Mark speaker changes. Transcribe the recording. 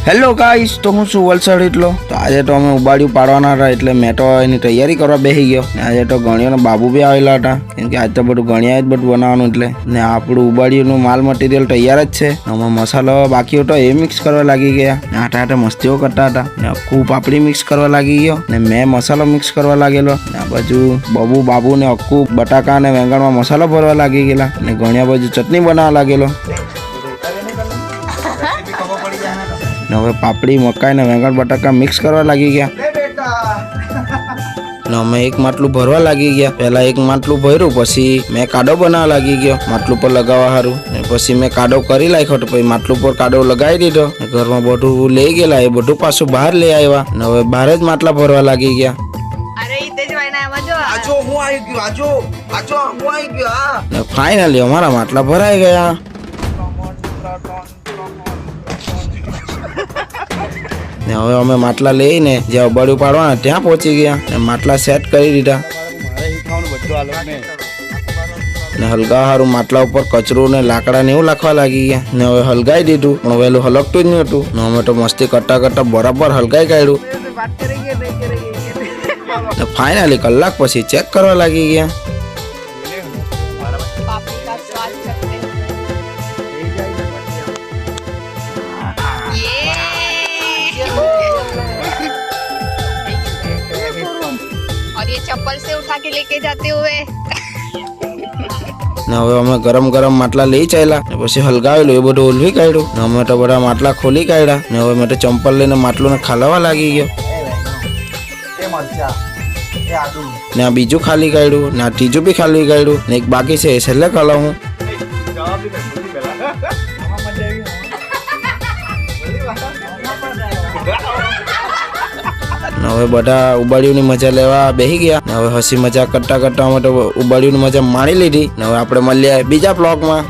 Speaker 1: Hello guys, તો હું છું વલસાડ એટલો. તો આજે તો અમે ઉબાડિયું પાડવાના હતા એટલે મેં તો એની તૈયારી કરવા બેસી ગયો. ને આજે તો ગણિયાનો બાબુ બી આવેલા હતા કેમ કે આજે તો બધું ગણિયા જ બધું બનાવવાનું એટલે. ને આપણું ઉબાડિયુંનું માલ મટીરિયલ તૈયાર જ છે. આમાં મસાલો બાકી હતો એ મિક્સ કરવા લાગી ગયા. ને આટા આટા મસ્તીઓ કરતા હતા. ને આખું પાપડી મિક્સ કરવા લાગી ગયો. ને મેં મસાલો મિક્સ કરવા લાગેલો. ને આ બાજુ બાબુ ને આખું બટાકા અને વેંગણમાં મસાલો ભરવા લાગી ગયેલા. ને ગણિયા બાજુ ચટણી બનાવવા લાગેલો. ને હવે પાપડી મકાઈ ને વેંગણ બટાકા મિક્સ કરવા લાગી ગયા. ને અમે એક માટલું ભરવા લાગી ગયા. પહેલા એક માટલું ભર્યું, પછી મેં કાડો બનાવવા લાગી ગયો માટલું પર લગાવવા સારું. ને પછી મેં કાડો કરી નાખ્યો, તો પછી માટલું પર કાડો લગાવી દીધો. ઘરમાં બધું લઈ ગયેલા, એ બધું પાછું બહાર લઈ આવ્યા. ને હવે બહાર જ માટલા ભરવા લાગી ગયા. ને ફાઇનલી અમારા માટલા ભરાઈ ગયા. ને હવે અમે માટલા લઈને જ્યાં ઉબાડિયું પાડવાના ત્યાં પહોંચી ગયા. ને માટલા સેટ કરી દીધા. ને હલગાવા સારું માટલા ઉપર કચરું ને લાકડા ને એવું લાખવા લાગી ગયા. ને હવે હલગાઈ દીધું, પણ વહેલું હલકતું જ નહોતું. ને અમે તો મસ્તી કરતા કરતા બરાબર હલગાઈ કાઢ્યું. ને ફાઇનલી કલાક પછી ચેક કરવા લાગી ગયા.
Speaker 2: और ये चप्पल से उठा के लेके जाते हुए
Speaker 1: ને હવે અમે ગરમ ગરમ માટલા લઈ ચાલ્યા. ને પછી હલગાવેલું એ બધું ઓલવી કાઢ્યું. ને અમે તો બધા માટલા ખોલી કાઢ્યા. ને હવે મેં તો ચંપલ લઈને માટલું ને ખાલાવા લાગી ગયો. ને આ બીજું ખાલી કાઢ્યું. ને આ ત્રીજું બી ખાલી કાઢ્યું. ને એક બાકી છે એ છેલ્લે ખલાવું. હવે બધા ઉબાડિયુંની મજા લેવા બેસી ગયા. ને હવે હસી મજાક કરતા કરતા અમે તો ઉબાડિયુંની મજા માણી લીધી. ને હવે આપણે મળીએ બીજા બ્લોગમાં.